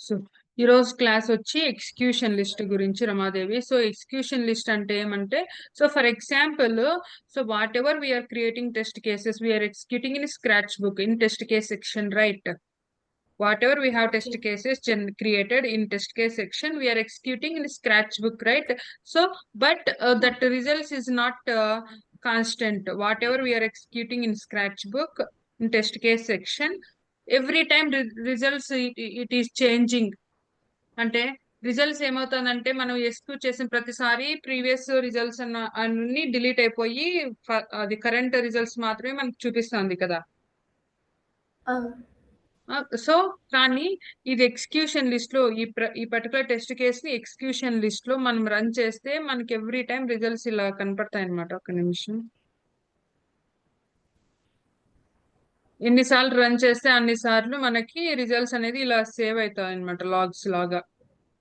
So ఈరోజు class వచ్చి execution list గురించి రమాదేవి. సో ఎగ్జిక్యూషన్ లిస్ట్ అంటే ఏమంటే, so for example, so whatever we are creating test cases we are executing in scratch book in test case section, right? Whatever we have test Okay. cases created in test case section, we are executing in scratch book, right? So but that results is not constant. Whatever we are executing in scratch book in test case section, every time results it is changing. అంటే results ఏమవుతుందంటే మనం execute చేసిన ప్రతిసారి previous results అన్ని delete అయిపోయి అది current results మాత్రమే మనకు చూపిస్తుంది కదా. సో కానీ ఇది ఎగ్జిక్యూషన్ లిస్ట్ లో ఈ పర్టికులర్ టెస్ట్ కేస్ ని ఎగ్జిక్యూషన్ లిస్ట్ లో మనం రన్ చేస్తే మనకి ఎవ్రీ టైం రిజల్ట్స్ ఇలా కనపడతాయి అనమాట. ఒక నిమిషం. ఎన్నిసార్లు రన్ చేస్తే అన్నిసార్లు మనకి రిజల్ట్స్ అనేది ఇలా సేవ్ అవుతాయి అనమాట, లాగ్స్ లాగా.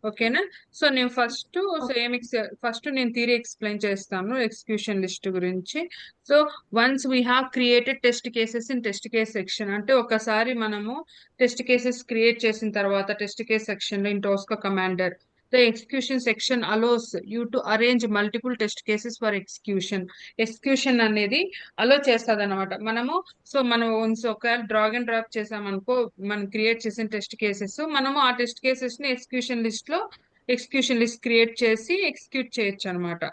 ఓకేనా? సో నేను ఫస్ట్ నేను థియరీ ఎక్స్ప్లెయిన్ చేస్తాను ఎగ్జిక్యూషన్ లిస్ట్ గురించి. So once we have created test cases in test case section, అంటే ఒకసారి మనము టెస్ట్ కేసెస్ క్రియేట్ చేసిన తర్వాత టెస్ట్ కేస్ సెక్షన్ లో in టోస్కా commander the execution section allows you to arrange multiple test cases for execution. Execution అనేది అలో చేస్తుంది అనమాట. మనం ఒకవేళ డ్రాగ్ అండ్ డ్రాప్ చేసామనుకో, మనం క్రియేట్ చేసిన టెస్ట్ కేసెస్ మనము ఆ టెస్ట్ కేసెస్ ని ఎగ్జిక్యూషన్ లిస్ట్ క్రియేట్ చేసి ఎగ్జిక్యూట్ చేయొచ్చు అనమాట.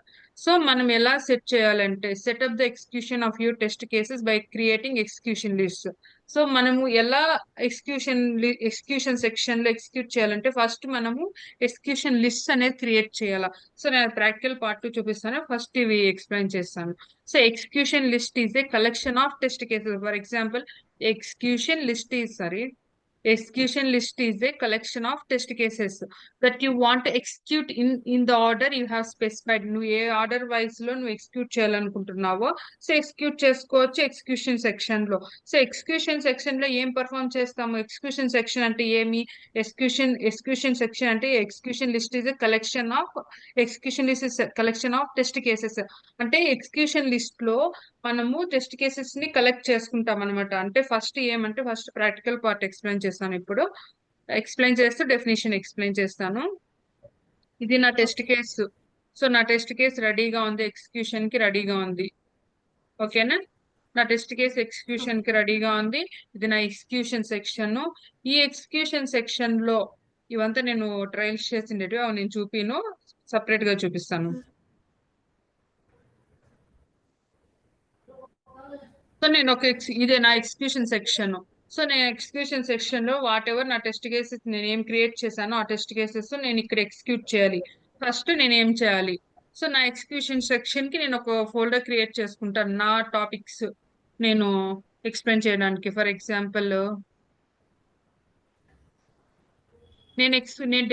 సో మనం ఎలా సెట్ చేయాలంటే, setup the execution of your test cases by creating execution list. So మనము ఎలా ఎగ్జిక్యూషన్ సెక్షన్ లో ఎగ్జిక్యూట్ చేయాలంటే, ఫస్ట్ మనము ఎగ్జిక్యూషన్ లిస్ట్ అనేది క్రియేట్ చేయాలా. సో నేను ప్రాక్టికల్ పార్ట్ చూపిస్తాను, ఫస్ట్ ఇవి ఎక్స్ప్లెయిన్ చేస్తాను. So execution list is a collection of test cases. For example, execution list is a collection of test cases that you want to execute in the order you have specified. నువ్వు ఏ order wise లో నువ్వు execute చేయాలనుకుంటున్నావో so execute చేసుకోవచ్చు execution section లో. So execution section లో ఏం perform చేస్తాము? Execution section అంటే ఏమి? ఎగ్జిక్యూషన్ సెక్షన్ అంటే execution list is a collection of test cases. అంటే ఎగ్జిక్యూషన్ లిస్ట్ లో మనము టెస్ట్ కేసెస్ ని కలెక్ట్ చేసుకుంటాం అనమాట. అంటే ఫస్ట్ ప్రాక్టికల్ పార్ట్ ఎక్స్ప్లెయిన్ చేస్తాను. ఇప్పుడు ఎక్స్ప్లెయిన్ చేస్తూ డెఫినేషన్ ఎక్స్ప్లెయిన్ చేస్తాను. ఇది నా టెస్ట్ కేసు. సో నా టెస్ట్ కేసు రెడీగా ఉంది, ఎగ్జిక్యూషన్ కి రెడీగా ఉంది. ఓకేనా? నా టెస్ట్ కేసు ఎగ్జిక్యూషన్ కి రెడీగా ఉంది. ఇది నా ఎగ్జిక్యూషన్ సెక్షన్. ఈ ఎగ్జిక్యూషన్ సెక్షన్ లో ఇవంతా నేను ట్రయల్స్ చేసిండేవి, అవి నేను సపరేట్ గా చూపిస్తాను. సో నేను ఇదే నా ఎగ్జిక్యూషన్ సెక్షన్. సో నేను ఎగ్జిక్యూషన్ సెక్షన్ లో వాట్ ఎవర్ నా టెస్ట్ కేసెస్ నేను ఏం క్రియేట్ చేశానో ఆ టెస్ట్ కేసెస్ నేను ఇక్కడ ఎగ్జిక్యూట్ చేయాలి. ఫస్ట్ నేను ఏం చేయాలి? సో నా ఎగ్జిక్యూషన్ సెక్షన్ కి నేను ఒక ఫోల్డర్ క్రియేట్ చేసుకుంటాను నా టాపిక్స్ నేను ఎక్స్ప్లెయిన్ చేయడానికి. ఫర్ ఎగ్జాంపుల్, నేను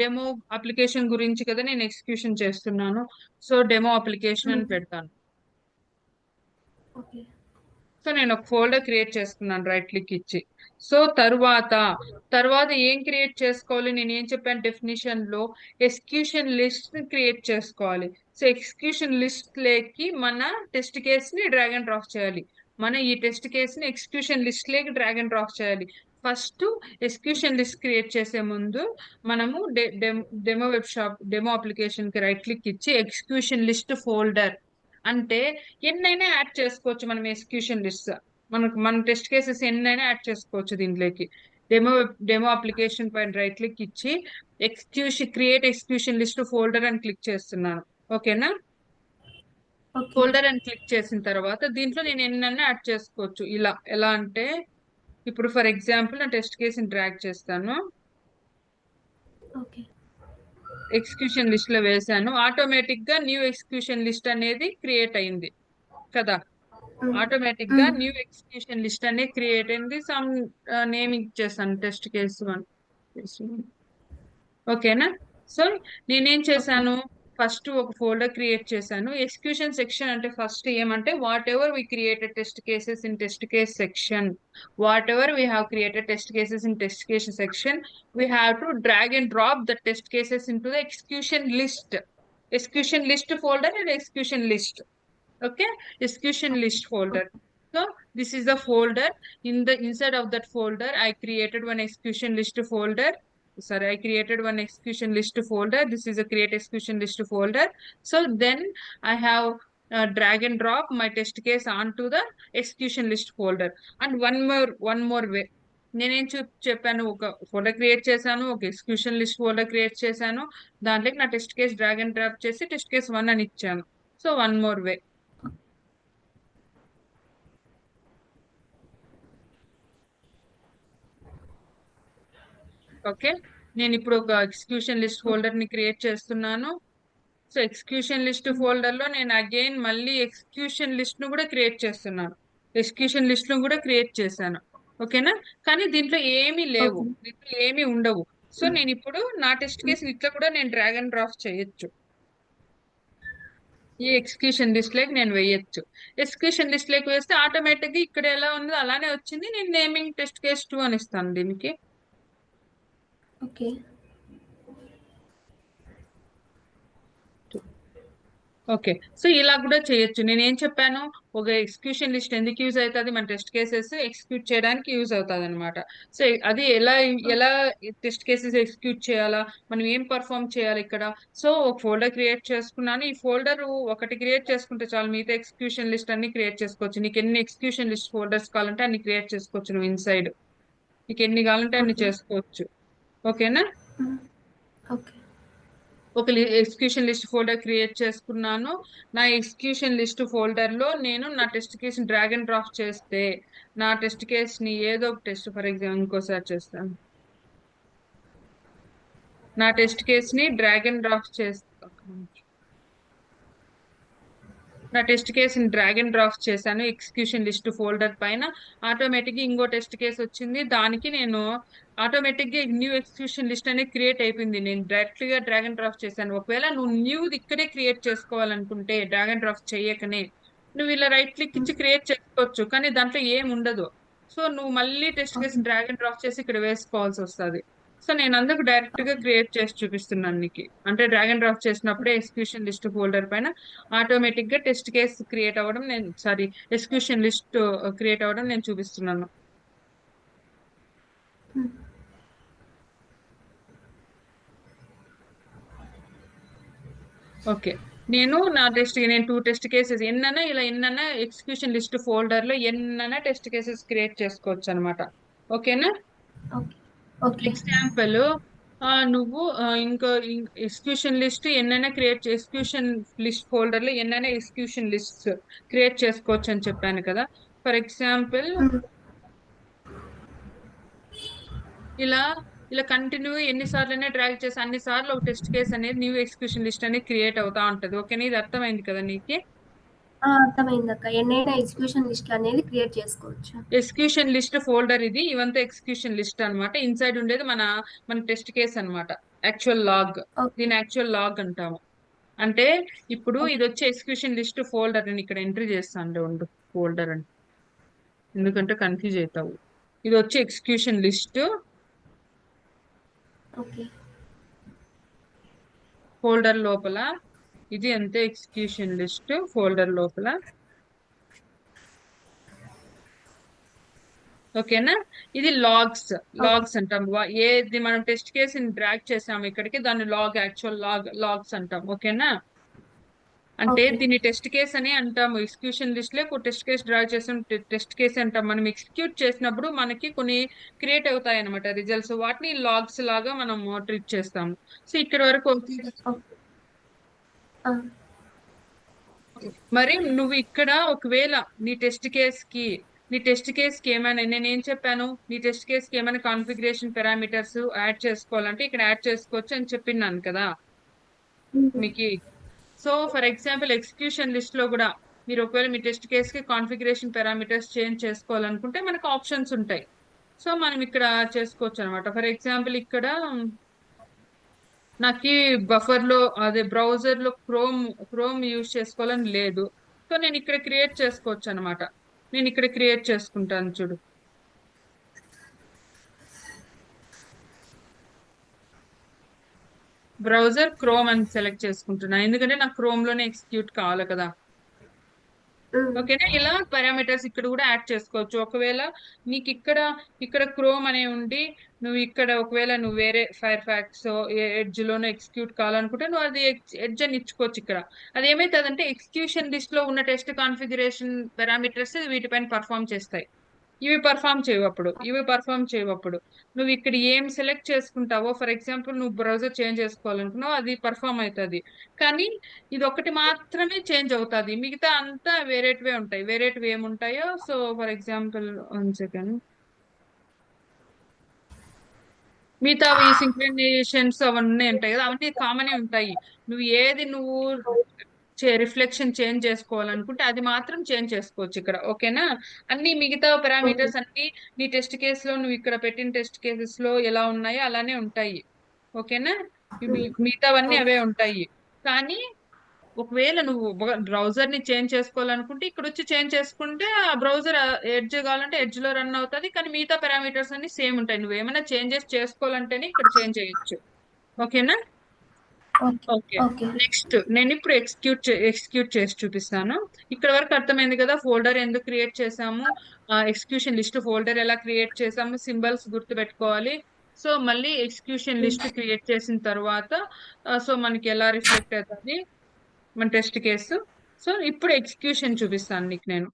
డెమో అప్లికేషన్ గురించి కదా నేను ఎగ్జిక్యూషన్ చేస్తున్నాను. సో డెమో అప్లికేషన్ అని పెడతాను. సో నేను ఒక ఫోల్డర్ క్రియేట్ చేసుకున్నాను రైట్ క్లిక్ ఇచ్చి. సో తర్వాత ఏం క్రియేట్ చేసుకోవాలి? నేను ఏం చెప్పాను డెఫినేషన్ లో? ఎగ్జిక్యూషన్ లిస్ట్ క్రియేట్ చేసుకోవాలి. సో ఎగ్జిక్యూషన్ లిస్ట్ లేకి మన టెస్ట్ కేస్ ని డ్రాగ్ అండ్ డ్రాప్ చేయాలి. ఈ టెస్ట్ కేస్ ని ఎగ్జిక్యూషన్ లిస్ట్ లేకి డ్రాగ్ అండ్ డ్రాప్ చేయాలి. ఫస్ట్ ఎగ్జిక్యూషన్ లిస్ట్ క్రియేట్ చేసే ముందు మనము డెమో అప్లికేషన్ కి రైట్ క్లిక్ ఇచ్చి ఎగ్జిక్యూషన్ లిస్ట్ ఫోల్డర్ అంటే ఎన్నైనా యాడ్ చేసుకోవచ్చు మనం ఎగ్జిక్యూషన్ లిస్ట్. మన టెస్ట్ కేసెస్ ఎన్నైనా యాడ్ చేసుకోవచ్చు దీంట్లోకి. డెమో అప్లికేషన్ పైన రైట్ క్లిక్ ఇచ్చి క్రియేట్ ఎగ్జిక్యూషన్ లిస్ట్ ఫోల్డర్ అని క్లిక్ చేస్తున్నాను. ఓకేనా? ఫోల్డర్ అని క్లిక్ చేసిన తర్వాత దీంట్లో నేను ఎన్నైనా యాడ్ చేసుకోవచ్చు. ఎలా అంటే, ఇప్పుడు ఫర్ ఎగ్జాంపుల్ నా టెస్ట్ కేసుని డ్రాగ్ చేస్తాను, ఎగ్జిక్యూషన్ లిస్ట్ లో వేసాను. ఆటోమేటిక్ గా న్యూ ఎగ్జిక్యూషన్ లిస్ట్ అనేది క్రియేట్ అయింది కదా. ఆటోమేటిక్ గా న్యూ ఎగ్జిక్యూషన్ లిస్ట్ అనేది క్రియేట్ అయింది. సమ్ నేమ్ ఇచ్చేసాను, టెస్ట్ కేసు 1. ఓకేనా? సో నేనేం చేశాను? ఫస్ట్ ఒక ఫోల్డర్ క్రియేట్ చేశాను. ఎగ్జిక్యూషన్ సెక్షన్ అంటే ఫస్ట్ ఏమంటే, whatever we created test cases in test case section, whatever we have created test cases in test case section, we have to drag and drop the test cases into the execution list folder and execution list. Okay, execution list folder. So this is the folder. Inside of that folder I created one execution list folder. sorry, I created one execution list folder. This is a create execution list folder. So then I have drag and drop my test case onto the execution list folder. And one more way. నేనేం చెప్పాను, ఒక folder create చేశాను, ఒక execution list folder create చేశాను, దాంట్లోకి నా test case drag and drop చేసి test case 1 అని ఇచ్చాను. సో వన్ మోర్ వే. ఓకే, నేను ఇప్పుడు ఒక ఎగ్జిక్యూషన్ లిస్ట్ ఫోల్డర్ ని క్రియేట్ చేస్తున్నాను. సో ఎగ్జిక్యూషన్ లిస్ట్ ఫోల్డర్ లో నేను అగైన్ మళ్ళీ ఎగ్జిక్యూషన్ లిస్ట్ ను కూడా క్రియేట్ చేస్తున్నాను. ఎగ్జిక్యూషన్ లిస్ట్ ను కూడా క్రియేట్ చేశాను. ఓకేనా, కానీ దీంట్లో ఏమీ లేవు, దీంట్లో ఏమీ ఉండవు. సో నేను ఇప్పుడు నా టెస్ట్ కేసు ఇట్లా కూడా నేను డ్రాగ్ అండ్ డ్రాప్ చేయొచ్చు. ఈ ఎగ్జిక్యూషన్ లిస్ట్ లోకి నేను వేయొచ్చు. ఎగ్జిక్యూషన్ లిస్ట్ లోకి వేస్తే ఆటోమేటిక్ గా ఇక్కడ ఎలా ఉందో అలానే వచ్చింది. నేను నేమింగ్ టెస్ట్ కేస్ 2 అని ఇస్తాను దీనికి. ఓకే ఓకే, సో ఇలా కూడా చేయొచ్చు. నేను ఏం చెప్పాను, ఒక ఎగ్జిక్యూషన్ లిస్ట్ ఎందుకు యూజ్ అవుతుంది, మన టెస్ట్ కేసెస్ ఎగ్జిక్యూట్ చేయడానికి యూజ్ అవుతుంది అనమాట. సో అది ఎలా ఎలా టెస్ట్ కేసెస్ ఎగ్జిక్యూట్ చేయాలా, మనం ఏం పర్ఫామ్ చేయాలి ఇక్కడ. సో ఒక ఫోల్డర్ క్రియేట్ చేసుకున్నాను. ఈ ఫోల్డర్ ఒకటి క్రియేట్ చేసుకుంటే చాలు, మిగతా ఎగ్జిక్యూషన్ లిస్ట్ అన్ని క్రియేట్ చేసుకోవచ్చు. నీకు ఎన్ని ఎగ్జిక్యూషన్ లిస్ట్ ఫోల్డర్స్ కావాలంటే అన్ని క్రియేట్ చేసుకోవచ్చు నువ్వు ఇన్సైడ్. నీకు ఎన్ని కావాలంటే అన్ని చేసుకోవచ్చు. ఓకేనా, ఓకే ఒక ఎగ్జిక్యూషన్ లిస్ట్ ఫోల్డర్ క్రియేట్ చేసుకున్నాను. నా ఎగ్జిక్యూషన్ లిస్ట్ ఫోల్డర్ లో నేను నా test case drag and drop చేస్తే నా టెస్ట్ కేస్ ని ఏదో ఒక టెస్ట్, ఫర్ ఎగ్జాంపుల్ ఇంకోసారి చేస్తాను, నా టెస్ట్ కేస్ ని డ్రాగ్ అండ్ డ్రాప్ చేస్తాను. నా టెస్ట్ కేసుని డ్రాగ్ అండ్ డ్రాప్ చేశాను ఎగ్జిక్యూషన్ లిస్ట్ ఫోల్డర్ పైన. ఆటోమేటిక్ గా ఇంకో టెస్ట్ కేసు వచ్చింది, దానికి నేను ఆటోమేటిక్ గా న్యూ ఎగ్జిక్యూషన్ లిస్ట్ అనేది క్రియేట్ అయిపోయింది. నేను డైరెక్ట్ గా డ్రాగ్ అండ్ డ్రాప్ చేశాను. ఒకవేళ నువ్వు న్యూది ఇక్కడే క్రియేట్ చేసుకోవాలనుకుంటే డ్రాగ్ అండ్ డ్రాప్ చేయకనే నువ్వు ఇలా రైట్ క్లిక్ ఇచ్చి క్రియేట్ చేసుకోవచ్చు, కానీ దాంట్లో ఏం ఉండదు. సో నువ్వు మళ్ళీ test case drag and drop చేసి ఇక్కడ వేసుకోవాల్సి వస్తుంది. సో నేను అందుకు డైరెక్ట్ గా క్రియేట్ చేసి చూపిస్తున్నాను నీకు. అంటే డ్రాగ్ అండ్ డ్రాప్ చేసినప్పుడే ఎగ్జిక్యూషన్ లిస్ట్ ఫోల్డర్ పైన ఆటోమేటిక్ గా టెస్ట్ కేస్ క్రియేట్ అవ్వడం, నేను సారీ ఎగ్జిక్యూషన్ లిస్ట్ క్రియేట్ అవ్వడం నేను చూపిస్తున్నాను. ఓకే, నేను నా నేను 2 టెస్ట్ కేసెస్ ఎన్నైనా ఎగ్జిక్యూషన్ లిస్ట్ ఫోల్డర్ లో ఎన్నైనా టెస్ట్ కేసెస్ క్రియేట్ చేసుకోవచ్చు అనమాట. ఓకేనా, ఎగ్జాంపుల్ నువ్వు ఇంకో ఎగ్జిక్యూషన్ లిస్ట్ ఎన్నైనా ఎగ్జిక్యూషన్ లిస్ట్ ఫోల్డర్ లో ఎన్నైనా ఎగ్జిక్యూషన్ లిస్ట్ క్రియేట్ చేసుకోవచ్చు అని చెప్పాను కదా. ఫర్ ఎగ్జాంపుల్ ఇలా ఇలా కంటిన్యూ ఎన్నిసార్లు డ్రాగ్ చేసి అన్ని సార్లు ఒక టెస్ట్ కేస్ అనేది న్యూ ఎగ్జిక్యూషన్ లిస్ట్ అనేది క్రియేట్ అవుతా ఉంటది. ఓకేనా, ఇది అర్థమైంది కదా నీకు. అర్థమైంది అక్క, ఎన్నైనా ఎగ్జిక్యూషన్ లిస్ట్ అనేది క్రియేట్ చేసుకోవచ్చు. ఎగ్జిక్యూషన్ లిస్ట్ ఫోల్డర్ ఇది, ఇవంతా ఎగ్జిక్యూషన్ లిస్ట్ అన్నమాట. ఇన్సైడ్ ఉండేది మన మన టెస్ట్ కేస్ అన్నమాట, యాక్చువల్ లాగ్. దీని యాక్చువల్ లాగ్ అంటాము. అంటే ఇప్పుడు ఇది వచ్చి ఎగ్జిక్యూషన్ లిస్ట్ ఫోల్డర్ అని ఇక్కడ ఎంట్రీ చేస్తాను ఉండు, ఫోల్డర్ అని, ఎందుకంటే కన్ఫ్యూజ్ అవుతావు. ఇది వచ్చి ఎగ్జిక్యూషన్ లిస్ట్ ఫోల్డర్ లోపల, ఇది అంతే ఎగ్జిక్యూషన్ లిస్ట్ ఫోల్డర్ లోపల. ఓకేనా, ఇది లాగ్స్ అంటాం. ఏది మనం టెస్ట్ కేసుని డ్రాగ్ చేసాము ఇక్కడికి, దాన్ని యాక్చువల్ లాగ్స్ అంటాం. ఓకేనా, అంటే దీన్ని టెస్ట్ కేస్ అని అంటాము. ఎగ్జిక్యూషన్ లిస్ట్ లో టెస్ట్ కేస్ డ్రాగ్ చేసాం, టెస్ట్ కేస్ అంటాం. మనం ఎగ్జిక్యూట్ చేసినప్పుడు మనకి కొన్ని క్రియేట్ అవుతాయి అనమాట రిజల్ట్స్, వాటిని లాగ్స్ లాగా మనం ట్రీట్ చేస్తాము. సో ఇక్కడ వరకు మరి నువ్వు ఇక్కడ ఒకవేళ నీ టెస్ట్ కేస్ కి ఏమైనా, నేను ఏం చెప్పాను, నీ టెస్ట్ కేస్ కి ఏమైనా కాన్ఫిగరేషన్ పారామీటర్స్ యాడ్ చేసుకోవాలంటే ఇక్కడ యాడ్ చేసుకోవచ్చు అని చెప్పినాను కదా మీకు. So for example execution list లో కూడా మీరు ఒకవేళ మీ టెస్ట్ కేస్ కి కాన్ఫిగరేషన్ పారామీటర్స్ చేంజ్ చేసుకోవాలనుకుంటే మనకు ఆప్షన్స్ ఉంటాయి. సో మనం ఇక్కడ చేసుకోవచ్చు అనమాట. ఫర్ ఎగ్జాంపుల్ ఇక్కడ నాకు బఫర్ లో అదే బ్రౌజర్ లో క్రోమ్ యూజ్ చేసుకోవాలని లేదు. సో నేను ఇక్కడ క్రియేట్ చేసుకోవచ్చు అనమాట. నేను ఇక్కడ క్రియేట్ చేసుకుంటాను చూడు. బ్రౌజర్ క్రోమ్ అని సెలెక్ట్ చేసుకుంటున్నా, ఎందుకంటే నాకు క్రోమ్ లోనే ఎగ్జిక్యూట్ కావాలి కదా. ఓకేనా. ఇలా పారామీటర్స్ ఇక్కడ కూడా యాడ్ చేసుకోవచ్చు. ఒకవేళ నీకు ఇక్కడ క్రోమ్ అనే ఉండి నువ్వు ఇక్కడ ఒకవేళ నువ్వు వేరే ఫైర్ ఫ్యాక్స్ ఎడ్జ్ లోనే ఎగ్జిక్యూట్ కావాలనుకుంటే నువ్వు అది ఎడ్జ్ అని ఇచ్చుకోవచ్చు. ఇక్కడ అది ఏమైతుందంటే ఎగ్జిక్యూషన్ లిస్ట్ లో ఉన్న టెస్ట్ కాన్ఫిగరేషన్ పారామీటర్స్ వీటిపైన పర్ఫామ్ చేస్తాయి. ఇవి పర్ఫామ్ చేయవప్పుడు నువ్వు ఇక్కడ ఏం సెలెక్ట్ చేసుకుంటావో, ఫర్ ఎగ్జాంపుల్ నువ్వు బ్రౌజర్ చేంజ్ చేసుకోవాలనుకున్నావు, అది పర్ఫామ్ అవుతుంది. కానీ ఇది ఒకటి మాత్రమే చేంజ్ అవుతుంది, మిగతా అంతా వేరేటివే ఉంటాయి. వేరేటివి ఏముంటాయో, సో ఫర్ ఎగ్జాంపుల్ 1 సెకండ్, మిగతా ఈ సింక్రనైజేషన్స్ అవన్నీ ఉంటాయి కదా, అవన్నీ కామన్ ఉంటాయి. నువ్వు రిఫ్లెక్షన్ చేంజ్ చేసుకోవాలనుకుంటే అది మాత్రం చేంజ్ చేసుకోవచ్చు ఇక్కడ. ఓకేనా. అన్ని మిగతా ఓకే. పారామీటర్స్ అన్ని నీ టెస్ట్ కేసులో నువ్వు ఇక్కడ పెట్టిన టెస్ట్ కేసెస్ లో ఎలా ఉన్నాయో అలానే ఉంటాయి. ఓకేనా. మిగతావన్నీ ఓకే. అవే ఉంటాయి. కానీ ఒకవేళ నువ్వు బ్రౌజర్ ని చేంజ్ చేసుకోవాలనుకుంటే ఇక్కడ వచ్చి చేంజ్ చేసుకుంటే ఆ బ్రౌజర్ ఎడ్జ్ కావాలంటే ఎడ్జ్ లో రన్ అవుతుంది. కానీ మిగతా పారామీటర్స్ అన్ని సేమ్ ఉంటాయి. నువ్వు ఏమైనా చేంజెస్ చేసుకోవాలంటేనే ఇక్కడ చేంజ్ చేయొచ్చు. ఓకేనా. ఓకే. ఓకే. ఓకే. నెక్స్ట్ నేను ఇప్పుడు ఎగ్జిక్యూట్ చేసి చూపిస్తాను. ఇక్కడ వరకు అర్థమైంది కదా, ఫోల్డర్ ఎందుకు క్రియేట్ చేసాము, ఎగ్జిక్యూషన్ లిస్ట్ ఫోల్డర్ ఎలా క్రియేట్ చేసాము, సింబల్స్ గుర్తు పెట్టుకోవాలి. సో మళ్ళీ ఎగ్జిక్యూషన్ లిస్ట్ క్రియేట్ చేసిన తర్వాత సో మనకి ఎలా రిఫ్లెక్ట్ అవుతుంది మన టెస్ట్ కేసు. సో ఇప్పుడు ఎగ్జిక్యూషన్ చూపిస్తాను నీకు నేను.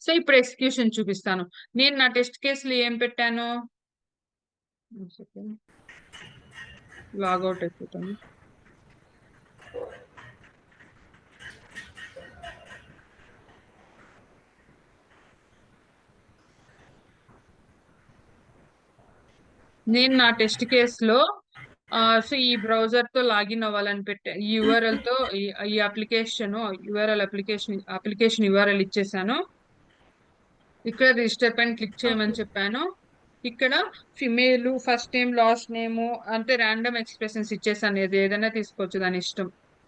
సో ఇప్పుడు ఎగ్జిక్యూషన్ చూపిస్తాను. నేను నా టెస్ట్ కేసులు ఏం పెట్టాను, లాగౌట్ అయిపోతాను. నేను నా టెస్ట్ కేసులో సో ఈ బ్రౌజర్ తో లాగిన్ అవ్వాలని పెట్టా, ఈ యూఆర్ఎల్ తో ఈ అప్లికేషన్ యూఆర్ఎల్ ఇచ్చేసాను. ఇక్కడ రిజిస్టర్ పైన క్లిక్ చేయమని చెప్పాను. ఇక్కడ female, first name, last name అంటే ర్యాండమ్ ఎక్స్ప్రెషన్స్ ఇచ్చేసాను. ఏదైనా తీసుకోవచ్చు, దాని ఇష్టం.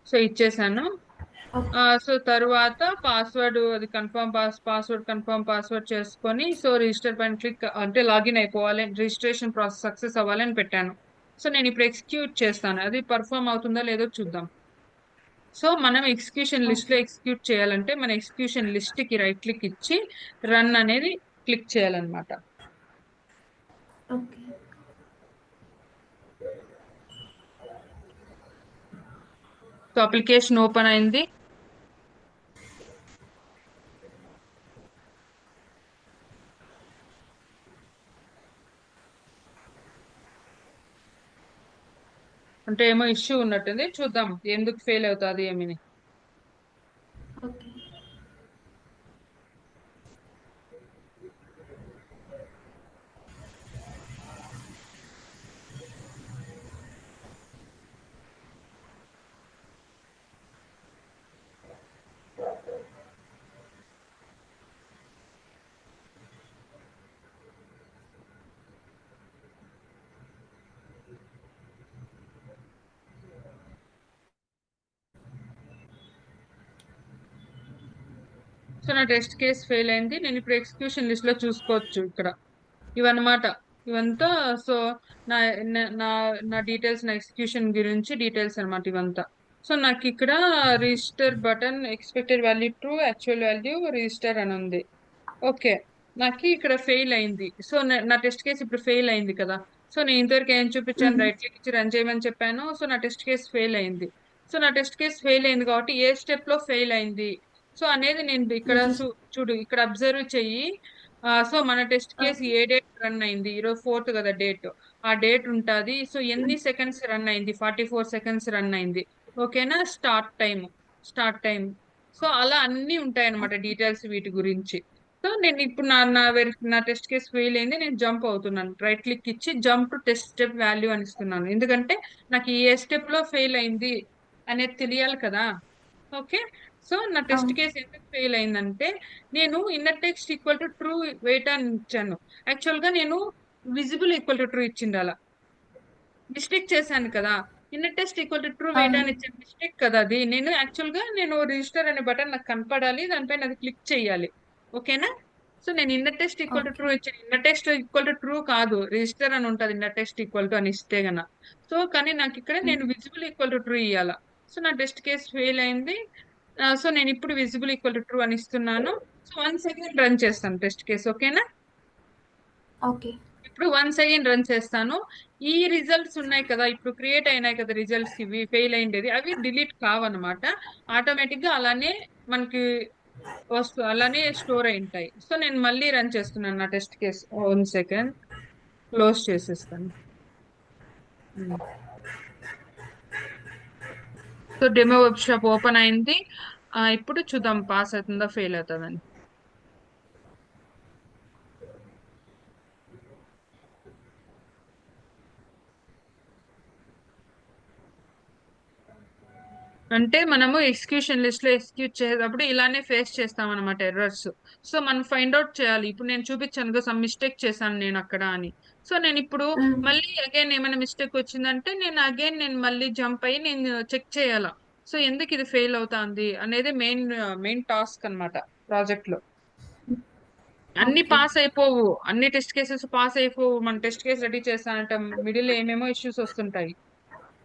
సో ఇచ్చేసాను. సో తర్వాత పాస్వర్డ్ అది కన్ఫర్మ్ పాస్వర్డ్ చేసుకొని సో రిజిస్టర్ పైన క్లిక్ అంటే లాగిన్ అయిపోవాలి, రిజిస్ట్రేషన్ ప్రాసెస్ సక్సెస్ అవ్వాలని పెట్టాను. సో నేను ఇప్పుడు ఎగ్జిక్యూట్ చేస్తాను, అది పర్ఫామ్ అవుతుందా లేదో చూద్దాం. సో మనం ఎగ్జిక్యూషన్ లిస్ట్ లో ఎగ్జిక్యూట్ చేయాలంటే మన ఎగ్జిక్యూషన్ లిస్ట్ కి రైట్ క్లిక్ ఇచ్చి రన్ అనేది క్లిక్ చేయాలన్నమాట. ఓకే. సో అప్లికేషన్ ఓపెన్ అయింది. అంటే ఏమో ఇష్యూ ఉన్నట్టుంది, చూద్దాం ఎందుకు ఫెయిల్ అవుతుంది ఏమిని. ఓకే. సో నా టెస్ట్ కేస్ ఫెయిల్ అయింది. నేను ఇప్పుడు ఎగ్జిక్యూషన్ లిస్ట్ లో చూసుకోవచ్చు. ఇక్కడ ఇవన్నమాట, ఇవంతా. సో నా నా నా డీటెయిల్స్, నా ఎగ్జిక్యూషన్ గురించి డీటెయిల్స్ అనమాట ఇవంతా. సో నాకు ఇక్కడ register button, expected value true, actual value register అని ఉంది. ఓకే. నాకు ఇక్కడ ఫెయిల్ అయింది. సో నా టెస్ట్ కేసు ఇప్పుడు ఫెయిల్ అయింది కదా. సో నేను ఇంతవరకు ఏం చూపించాను, రైట్ క్లిక్ ఇచ్చి రన్ చేయమని చెప్పాను. సో నా టెస్ట్ కేసు ఫెయిల్ అయింది. సో నా టెస్ట్ కేసు ఫెయిల్ అయింది కాబట్టి ఏ స్టెప్ లో ఫెయిల్ అయింది సో అనేది నేను ఇక్కడ చూడు, ఇక్కడ అబ్జర్వ్ చెయ్యి. సో మన టెస్ట్ కేసు ఏ డేట్ రన్ అయింది, ఈరోజు 4th కదా డేట్, ఆ డేట్ ఉంటుంది. సో ఎన్ని సెకండ్స్ రన్ అయింది, 44 సెకండ్స్ రన్ అయింది. ఓకేనా. Start time. సో అలా అన్ని ఉంటాయి అనమాట డీటెయిల్స్ వీటి గురించి. సో నేను ఇప్పుడు నా టెస్ట్ కేసు ఫెయిల్ అయింది, నేను జంప్ అవుతున్నాను. రైట్ క్లిక్ ఇచ్చి jump to test step value అని ఇస్తున్నాను, ఎందుకంటే నాకు ఏ స్టెప్ లో ఫెయిల్ అయింది అనేది తెలియాలి కదా. ఓకే. సో నా టెస్ట్ కేసు ఎందుకు ఫెయిల్ అయిందంటే నేను inner text equal to true wait అని ఇచ్చాను. యాక్చువల్ గా నేను విజిబుల్ ఈక్వల్ టు ట్రూ ఇచ్చింది, అలా మిస్టేక్ చేశాను కదా. Inner test equal to true wait అని ఇచ్చిన మిస్టేక్ కదా అది. నేను యాక్చువల్ గా రిజిస్టర్ అనే బటన్ నాకు కనపడాలి, దానిపైన అది క్లిక్ చేయాలి. ఓకేనా. సో నేను inner test equal to true ఇచ్చాను, inner test equal to true కాదు, రిజిస్టర్ అని ఉంటుంది ఇన్నర్ టెస్ట్ ఈక్వల్ టు అని ఇస్తే గన. సో కానీ నాకు ఇక్కడ నేను విజిబుల్ ఈక్వల్ టు ట్రూ ఇవ్వాలా. సో నా టెస్ట్ కేసు ఫెయిల్ అయింది. సో నేను ఇప్పుడు విజిబుల్ ఈక్వల్ టు ట్రూ అని ఇస్తున్నాను. సో వన్స్ అగైన్ రన్ చేస్తాను టెస్ట్ కేసు. ఓకేనా? ఓకే. ఇప్పుడు వన్స్ అగైన్ రన్ చేస్తాను. ఈ రిజల్ట్స్ ఉన్నాయి కదా, ఇప్పుడు క్రియేట్ అయినాయి కదా రిజల్ట్స్, ఇవి ఫెయిల్ అయిండేది, అవి డిలీట్ కావన్నమాట. ఆటోమేటిక్ గా అలానే మనకి అలానే స్టోర్ అయి ఉంటాయి. సో నేను మళ్ళీ రన్ చేస్తున్నాను నా టెస్ట్ కేసు. 1 సెకండ్ క్లోజ్ చేసేస్తాను. So demo web shop open అయింది. ఇప్పుడు చూద్దాం పాస్ అవుతుందా ఫెయిల్ అవుతుందని. అంటే మనము ఎగ్జిక్యూషన్ లిస్ట్ లో ఎగ్జిక్యూట్ చేసేటప్పుడు ఇలానే ఫేస్ చేస్తాం అనమాట ఎర్రర్స్. సో మనం ఫైండ్ అవుట్ చేయాలి. ఇప్పుడు నేను చూపించాను కదా సమ్ మిస్టేక్ చేశాను నేను అక్కడ అని. సో నేను ఇప్పుడు మళ్ళీ అగైన్ ఏమైనా మిస్టేక్ వచ్చిందంటే నేను మళ్ళీ జంప్ అయ్యి నేను చెక్ చేయాలా. సో ఎందుకు ఇది ఫెయిల్ అవుతుంది అనేది మెయిన్ టాస్క్ అన్నమాట ప్రాజెక్ట్ లో. అన్ని ఓకే. పాస్ అయిపోవు, అన్ని టెస్ట్ కేసెస్ పాస్ అయిపోవు. మన టెస్ట్ కేసు రెడీ చేస్తానంటే మిడిల్ ఏమేమో ఇష్యూస్ వస్తుంటాయి.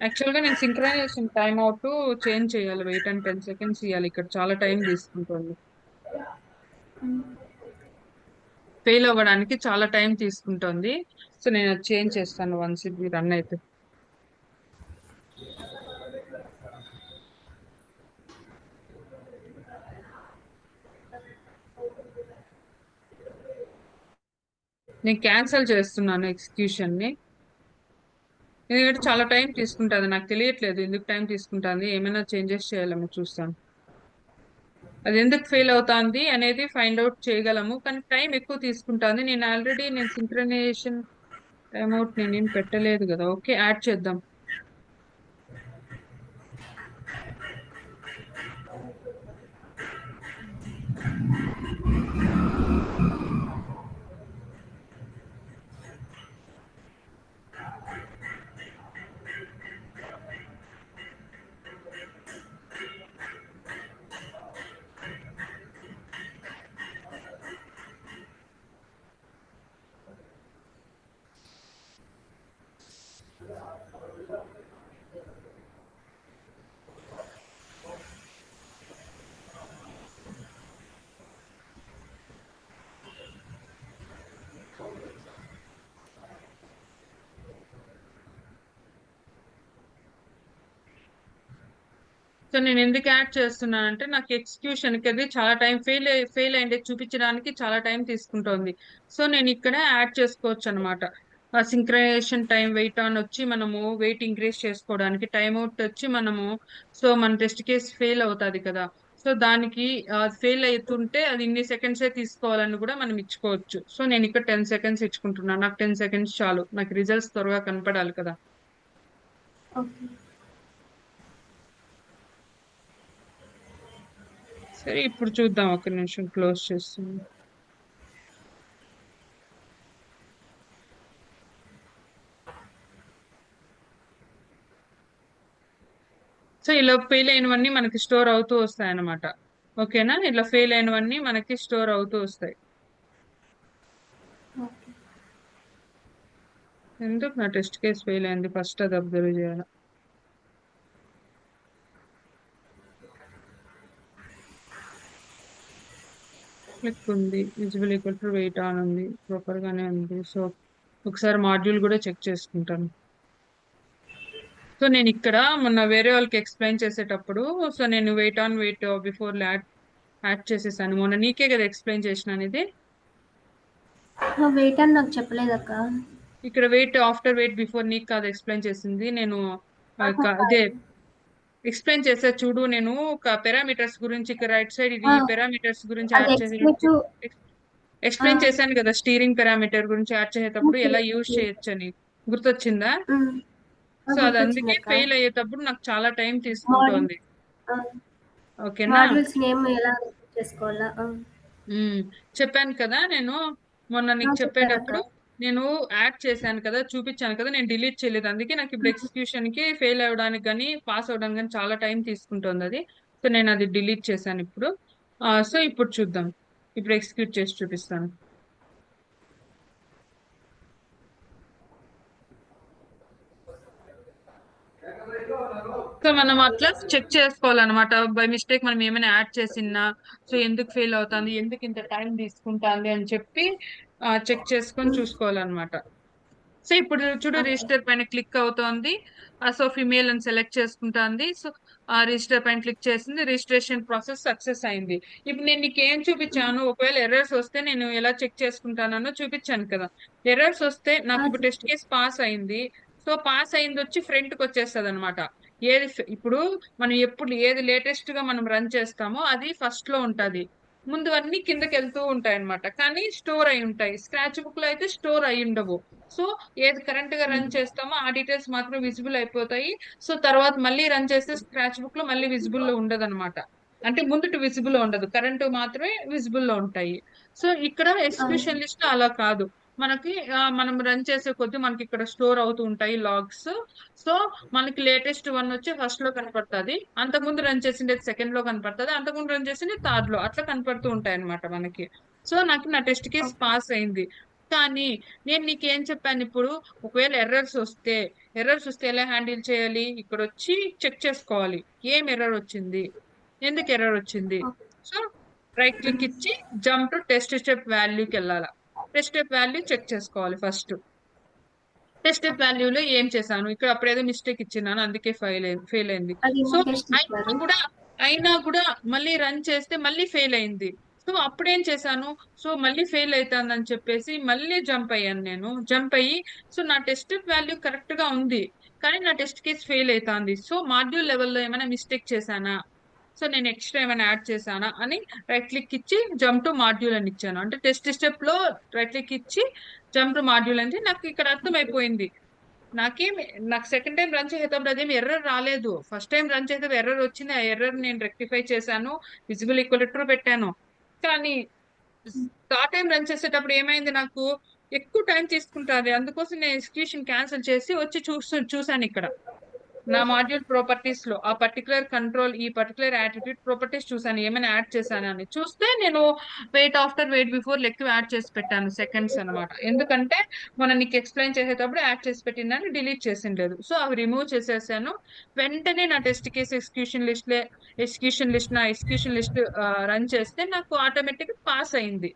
యాక్చువల్ గా నేను సింక్రనైజేషన్ టైం అవుట్ చేంజ్ చేయాలి, వెయిట్ అండ్ 10 సెకండ్స్ ఇవ్వాలి. ఇక్కడ చాలా టైం తీసుకుంటుంది. ఫెయిల్ అవ్వడానికి చాలా టైం తీసుకుంటుంది. సో నేను అది చేంజ్ చేస్తాను వన్స్ ఇది రన్ అయితే. నేను క్యాన్సిల్ చేస్తున్నాను ఎగ్జిక్యూషన్ ని, ఎందుకంటే చాలా టైం తీసుకుంటుంది. నాకు తెలియట్లేదు ఎందుకు టైం తీసుకుంటుంది, ఏమైనా చేంజెస్ చేయాలేమో చూస్తాను. అది ఎందుకు ఫెయిల్ అవుతుంది అనేది ఫైండ్ అవుట్ చేయగలము, కానీ టైం ఎక్కువ తీసుకుంటుంది. నేను సింక్రనైజేషన్ టైం అవుట్ నేనేం పెట్టలేదు కదా. ఓకే, యాడ్ చేద్దాం. సో నేను ఎందుకు యాడ్ చేస్తున్నానంటే నాకు ఎగ్జిక్యూషన్ కి అది చాలా టైం ఫెయిల్ అయింది చూపించడానికి చాలా టైం తీసుకుంటోంది. సో నేను ఇక్కడ యాడ్ చేసుకోవచ్చు అనమాట. సింక్రనైజేషన్ టైం వెయిట్ ఆన్ వచ్చి మనము వెయిట్ ఇంక్రీజ్ చేసుకోవడానికి, టైం అవుట్ వచ్చి మనము, సో మన టెస్ట్ కేస్ ఫెయిల్ అవుతుంది కదా, సో దానికి ఫెయిల్ అవుతుంటే అది ఇన్ని సెకండ్సే తీసుకోవాలని కూడా మనం ఇచ్చుకోవచ్చు. సో నేను ఇక్కడ 10 సెకండ్స్ ఇచ్చుకుంటున్నాను. నాకు 10 సెకండ్స్ చాలు, నాకు రిజల్ట్స్ త్వరగా కనపడాలి కదా. ఓకే. సరే ఇప్పుడు చూద్దాం, ఒక నిమిషం క్లోజ్ చేస్తుంది. సో ఇలా ఫెయిల్ అయినవన్నీ మనకి స్టోర్ అవుతూ వస్తాయి అన్నమాట. ఓకేనా? ఇలా ఫెయిల్ అయినవన్నీ మనకి స్టోర్ అవుతూ వస్తాయి. ఓకే. ఎందుకు నా టెస్ట్ కేస్ ఫెయిల్ అయింది, ఫస్ట్ అది అబ్జర్వ్ చేయాలి. క్లిక్ ఉంది, visible equal to wait on ఉంది, ప్రాపర్ గానే ఉంది. సో ఒకసారి మాడ్యూల్ కూడా చెక్ చేసుకుంటాను. సో నేను ఇక్కడ మొన్న వేరే వాళ్ళకి ఎక్స్ప్లెయిన్ చేసేటప్పుడు, సో నేను wait on wait before add చేసేసాను. మొన్న నీకే కదా ఎక్స్ప్లెయిన్ చేసినాను ఇది. వెయిట్ అని నాకు చెప్పలేదక్క. ఇక్కడ వెయిట్ ఆఫ్టర్ వెయిట్ బిఫోర్ నీకు కాదు ఎక్స్ప్లెయిన్ చేసింది నేను. ఆహా, అదే కాదు. ఎక్స్ప్లెయిన్ చేసా చూడు. నేను ఒక పారామీటర్స్ గురించి ఇక్కడ రైట్ సైడ్ ఇది ఆ, ఈ పారామీటర్స్ గురించి అది యాడ్ చేసి ఎగ్జిక్యూటివ్. ఎక్స్ప్లెయిన్ చేశాను కదా, స్టీరింగ్ పారామీటర్ గురించి యాడ్ చేసేటప్పుడు ఎలా యూజ్ చేయొచ్చని. గుర్తొచ్చిందా? సో అది అందుకే గుర్తొచ్చిందక్క. ఫెయిల్ అయ్యేటప్పుడు నాకు చాలా టైం మాడ్యూల్ తీసుకుంటోంది. ఓకేనా? మాడ్యూల్స్ నేమ్ ఎలా చేసుకోవాలా? ఉమ్, చెప్పాను కదా నేను మొన్న నీకు చెప్పారక్క. చెప్పేటప్పుడు. నేను యాడ్ చేశాను కదా, చూపించాను కదా, నేను డిలీట్ చేయలేదు. అందుకే నాకు ఇప్పుడు ఎగ్జిక్యూషన్ కి ఫెయిల్ అవ్వడానికి కానీ పాస్ అవ్వడానికి కానీ చాలా టైం తీసుకుంటుంది అది. సో నేను అది డిలీట్ చేశాను ఇప్పుడు. సో ఇప్పుడు చూద్దాం, ఇప్పుడు ఎగ్జిక్యూట్ చేసి చూపిస్తాను. సో మనం అట్లా చెక్ చేసుకోవాలన్నమాట. బై మిస్టేక్ మనం ఏమైనా యాడ్ చేసినా, సో ఎందుకు ఫెయిల్ అవుతుంది, ఎందుకు ఇంత టైం తీసుకుంటుంది అని చెప్పి చెక్ చేసుకొని చూసుకోవాలన్నమాట. సో ఇప్పుడు చూడు, ఓకే. రిజిస్టర్ పైన క్లిక్ అవుతోంది. సో ఫిమేల్ అని సెలెక్ట్ చేసుకుంటాంది. సో ఆ రిజిస్టర్ పైన క్లిక్ చేసింది, రిజిస్ట్రేషన్ ప్రాసెస్ సక్సెస్ అయింది. ఇప్పుడు నేను నీకు ఏం చూపించాను, ఒకవేళ ఎర్రర్స్ వస్తే నేను ఎలా చెక్ చేసుకుంటానో చూపించాను కదా. ఎర్రర్స్ వస్తే నాకు ఇప్పుడు టెస్ట్ కేసు పాస్ అయింది. సో పాస్ అయింది వచ్చి ఫ్రంట్ కి వచ్చేస్తుంది అనమాట. ఇప్పుడు మనం ఎప్పుడు ఏది లేటెస్ట్ గా మనం రన్ చేస్తామో అది ఫస్ట్ లో ఉంటది. ముందు అన్ని కిందకి వెళ్తూ ఉంటాయి అనమాట, కానీ స్టోర్ అయి ఉంటాయి. స్క్రాచ్ బుక్ లో అయితే స్టోర్ అయి ఉండవు. సో ఏది కరెంట్ గా రన్ చేస్తామో ఆ డీటెయిల్స్ మాత్రం విజిబుల్ అయిపోతాయి. సో తర్వాత మళ్ళీ రన్ చేస్తే స్క్రాచ్ బుక్ లో మళ్ళీ విజిబుల్ లో ఉండదు అనమాట. అంటే ముందుటి విజిబుల్ లో ఉండదు, కరెంట్ మాత్రమే విజిబుల్ లో ఉంటాయి. సో ఇక్కడ ఎగ్జిక్యూషన్ లిస్ట్ అలా కాదు. మనకి మనం రన్ చేసే కొద్దీ మనకి ఇక్కడ స్టోర్ అవుతూ ఉంటాయి లాగ్స్. సో మనకి లేటెస్ట్ వన్ వచ్చి ఫస్ట్ లో కనపడుతుంది, అంతకుముందు రన్ చేసింది సెకండ్ లో కనపడుతుంది, అంతకుముందు రన్ చేసింది థర్డ్ లో, అట్లా కనపడుతూ ఉంటాయి అనమాట మనకి. సో నాకు నా టెస్ట్ కేసు పాస్ అయింది. కానీ నేను నీకేం చెప్పాను ఇప్పుడు, ఒకవేళ ఎర్రర్స్ వస్తే ఎలా హ్యాండిల్ చేయాలి, ఇక్కడ వచ్చి చెక్ చేసుకోవాలి ఏం ఎర్రర్ వచ్చింది, ఎందుకు ఎర్రర్ వచ్చింది. సో రైట్ క్లిక్ ఇచ్చి జంప్ టు టెస్ట్ స్టెప్ వాల్యూకి వెళ్ళాలా. టెస్ట్ స్టెప్ వాల్యూ చెక్ చేసుకోవాలి ఫస్ట్. టెస్ట్ స్టెప్ వాల్యూలో ఏం చేశాను, ఇక్కడ అప్పుడు ఏదో మిస్టేక్ ఇచ్చినాను అందుకే ఫెయిల్ అయింది. అది సో టెస్ట్ అయినా ఇచ్చారు. కూడా అయినా కూడా మళ్ళీ రన్ చేస్తే మళ్ళీ ఫెయిల్ అయింది. సో అప్పుడేం చేశాను, సో మళ్ళీ ఫెయిల్ అవుతుందని చెప్పేసి మళ్ళీ జంప్ అయ్యాను. నేను జంప్ అయ్యి, సో నా టెస్ట్ వాల్యూ కరెక్ట్ గా ఉంది, కానీ నా టెస్ట్ కేస్ ఫెయిల్ అవుతుంది. సో మాడ్యూల్ లెవెల్లో ఏమైనా మిస్టేక్ చేశానా, సో నేను ఎక్స్ట్రా ఏమైనా యాడ్ చేశానా అని రైట్ క్లిక్ ఇచ్చి జంప్ టు మాడ్యూల్ అని ఇచ్చాను. అంటే టెస్ట్ స్టెప్ లో రైట్ క్లిక్ ఇచ్చి జంప్ టు మాడ్యూల్ అంటే నాకు ఇక్కడ అర్థమైపోయింది. నాకేం నాకు సెకండ్ టైం రన్ చేసేటప్పుడు అదేం ఎర్రర్ రాలేదు. ఫస్ట్ టైం రన్ చేసేటప్పుడు ఎర్రర్ వచ్చింది, ఆ ఎర్రర్ నేను రెక్టిఫై చేశాను, విజిబుల్ ఈక్వల్ ట్రూ పెట్టాను. కానీ థర్డ్ టైం రన్ చేసేటప్పుడు ఏమైంది, నాకు ఎక్కువ టైం తీసుకుంటుంది. అందుకోసం నేను ఎగ్జిక్యూషన్ క్యాన్సిల్ చేసి వచ్చి చూసాను ఇక్కడ నా మాడ్యూల్ ప్రాపర్టీస్ లో ఆ పర్టికులర్ కంట్రోల్, ఈ పర్టికులర్ యాట్రిబ్యూట్ ప్రాపర్టీస్ చూసాను ఏమైనా యాడ్ చేశాను అని. చూస్తే నేను వెయిట్ ఆఫ్టర్ వెయిట్ బిఫోర్ లెక్క యాడ్ చేసి పెట్టాను సెకండ్స్ అన్నమాట. ఎందుకంటే మనం నీకు ఎక్స్ప్లెయిన్ చేసేటప్పుడు యాడ్ చేసి పెట్టిందని డిలీట్ చేసిండలేదు. సో అవి రిమూవ్ చేసేసాను. వెంటనే నా టెస్ట్ కేసు నా ఎగ్జిక్యూషన్ లిస్ట్ రన్ చేస్తే నాకు ఆటోమేటిక్ పాస్ అయింది.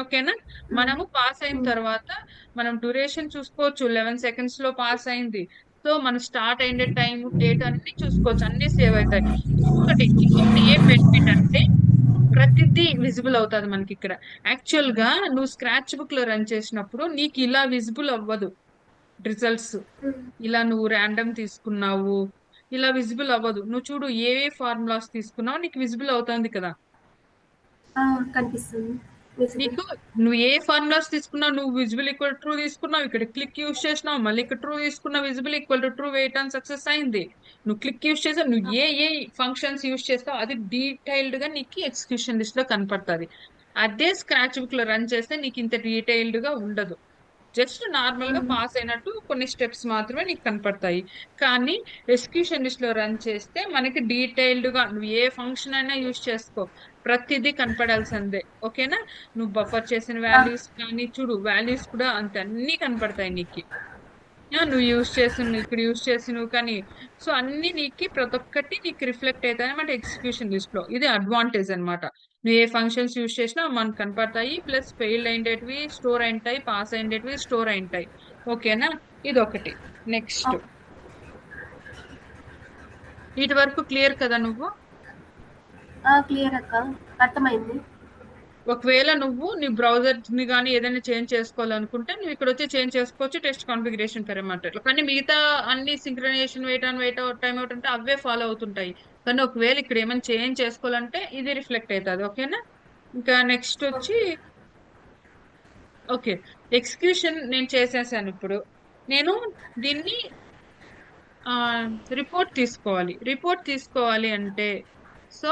ఓకేనా. మనము పాస్ అయిన తర్వాత మనం డ్యూరేషన్ చూసుకోవచ్చు, 11 సెకండ్స్ లో పాస్ అయింది. సో మనం స్టార్ట్ అయిన టైం, డేట్ అన్ని చూసుకోవచ్చు, అన్ని సేవ్ అవుతాయి. ఇంకొకటి ఇంకొకటి ఏం బెనిఫిట్ అంటే ప్రతిదీ విజిబుల్ అవుతుంది మనకి ఇక్కడ. యాక్చువల్ గా నువ్వు స్క్రాచ్ బుక్ లో రన్ చేసినప్పుడు నీకు ఇలా విజిబుల్ అవ్వదు రిజల్ట్స్. ఇలా నువ్వు ర్యాండమ్ తీసుకున్నావు, ఇలా విజిబుల్ అవ్వదు. నువ్వు చూడు ఏ ఫార్ములాస్ తీసుకున్నావు నీకు విజిబుల్ అవుతుంది కదా. కనిపిస్తుంది విజిబుల్. నీకు నువ్వు ఏ ఫార్ములాస్ తీసుకున్నావు, నువ్వు విజిబుల్ ఈక్వల్ ట్రూ తీసుకున్నావు, ఇక్కడ క్లిక్ యూస్ చేసినావు, మళ్ళీ ఇక్కడ ట్రూ తీసుకున్నావు, visible equal to true wait అని సక్సెస్ అయింది. నువ్వు క్లిక్ యూస్ చేసావు, నువ్వు ఏ ఫంక్షన్స్ యూస్ చేస్తావు అది డీటెయిల్డ్ గా నీకు ఎగ్జిక్యూషన్ లిస్ట్ లో కనపడుతుంది. అదే స్క్రాచ్ బుక్ లో రన్ చేస్తే నీకు ఇంత డీటెయిల్డ్ గా ఉండదు. జస్ట్ నార్మల్ గా పాస్ అయినట్టు కొన్ని స్టెప్స్ మాత్రమే నీకు కనపడతాయి. కానీ ఎగ్జిక్యూషన్ లిస్ట్ లో రన్ చేస్తే మనకి డీటెయిల్డ్ గా నువ్వు ఏ ఫంక్షన్ అయినా యూస్ చేసుకో, ప్రతిదీ కనపడాల్సిందే. ఓకేనా. నువ్వు బఫర్ చేసిన వాల్యూస్ కానీ చూడు, వాల్యూస్ కూడా అంతే అన్ని కనపడతాయి నీకు. నువ్వు ఇక్కడ యూస్ చేసినవి కానీ, సో అన్ని నీకు ప్రతి ఒక్కటి నీకు రిఫ్లెక్ట్ అవుతాయి అనమాట ఎగ్జిక్యూషన్ లిస్ట్ లో. ఇది అడ్వాంటేజ్ అన్నమాట. నువ్వు ఏ ఫంక్షన్స్ యూస్ చేసినా మనకు కనపడతాయి, ప్లస్ ఫెయిల్ అయిండేటివి స్టోర్ అయింటాయి, పాస్ అయిండేటివి స్టోర్ అయింటాయి. ఓకేనా. ఇది ఒకటి. నెక్స్ట్, వీటి వరకు క్లియర్ కదా నువ్వు. క్లియర్ అక్క, అర్థమైంది. ఒకవేళ నువ్వు నీ బ్రౌజర్ ని కానీ ఏదైనా చేంజ్ చేసుకోవాలనుకుంటే నువ్వు ఇక్కడ వచ్చి చేంజ్ చేసుకోవచ్చు, టెస్ట్ కాన్ఫిగరేషన్ పారామీటర్. కానీ మిగతా అన్ని synchronization, wait on, wait out, time out అంటే అవే ఫాలో అవుతుంటాయి. కానీ ఒకవేళ ఇక్కడ ఏమైనా చేంజ్ చేసుకోవాలంటే ఇది రిఫ్లెక్ట్ అవుతుంది. ఓకేనా. ఇంకా నెక్స్ట్ వచ్చి ఓకే, ఎగ్జిక్యూషన్ నేను చేసేసాను. ఇప్పుడు నేను దీన్ని రిపోర్ట్ తీసుకోవాలి అంటే, సో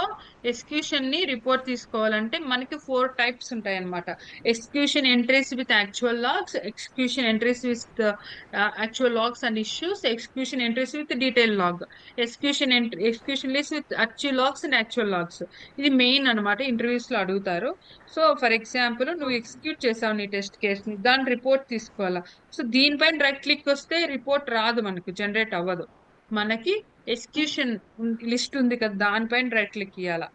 ఎగ్జిక్యూషన్ ని రిపోర్ట్ తీసుకోవాలంటే మనకి 4 టైప్స్ ఉంటాయి అన్నమాట. Execution entries with actual logs, execution entries with actual logs and issues, execution entries with detail log, execution list with actual logs and actual logs. ఇది మెయిన్ అన్నమాట, interviews లో అడుగుతారు. So for example నువ్వు execute చేసావు నీ test case ని, దాని report తీసుకోవాలా. సో దీనిపైన రైట్ క్లిక్ వస్తే రిపోర్ట్ రాదు, మనకు జనరేట్ అవ్వదు. మనకి ఎగ్జిక్యూషన్ లిస్ట్ ఉంది కదా, దానిపైన రైట్ క్లిక్ ఇవ్వాలా.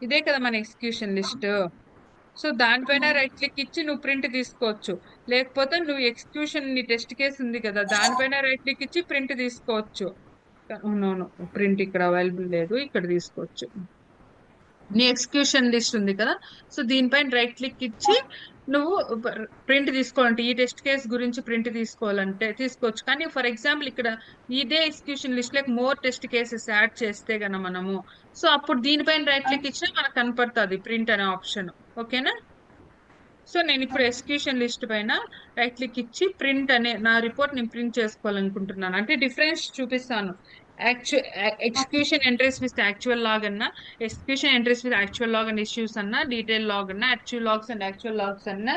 ఇదే కదా మన ఎగ్జిక్యూషన్ లిస్ట్. సో దానిపైన రైట్ క్లిక్ ఇచ్చి నువ్వు ప్రింట్ తీసుకోవచ్చు. లేకపోతే నువ్వు ఎగ్జిక్యూషన్ నీ టెస్ట్ కేసు ఉంది కదా, దానిపైన రైట్ క్లిక్ ఇచ్చి ప్రింట్ తీసుకోవచ్చు. అవునవును, ప్రింట్ ఇక్కడ అవైలబుల్ లేదు, ఇక్కడ తీసుకోవచ్చు. నీ ఎగ్జిక్యూషన్ లిస్ట్ ఉంది కదా, సో దీనిపైన రైట్ క్లిక్ ఇచ్చి నువ్వు ప్రింట్ తీసుకోవాలంటే, ఈ టెస్ట్ కేస్ గురించి ప్రింట్ తీసుకోవాలంటే తీసుకోవచ్చు. కానీ ఫర్ ఎగ్జాంపుల్ ఇక్కడ ఇదే execution list like more test cases add చేస్తే గన మనము, సో అప్పుడు దీనిపైన రైట్ క్లిక్ ఇచ్చినా మనకు కనపడుతుంది ప్రింట్ అనే ఆప్షన్. ఓకేనా. సో నేను ఇప్పుడు ఎగ్జిక్యూషన్ లిస్ట్ పైన రైట్ క్లిక్ ఇచ్చి ప్రింట్ అనే నా రిపోర్ట్ నేను ప్రింట్ చేసుకోవాలనుకుంటున్నాను. అంటే డిఫరెన్స్ చూపిస్తాను. Execution entries with actual log అన్నా, execution entries with actual log and issues అన్నా, డీటెయిల్ లాగ్ అన్నా, actual logs and actual logs అన్నా.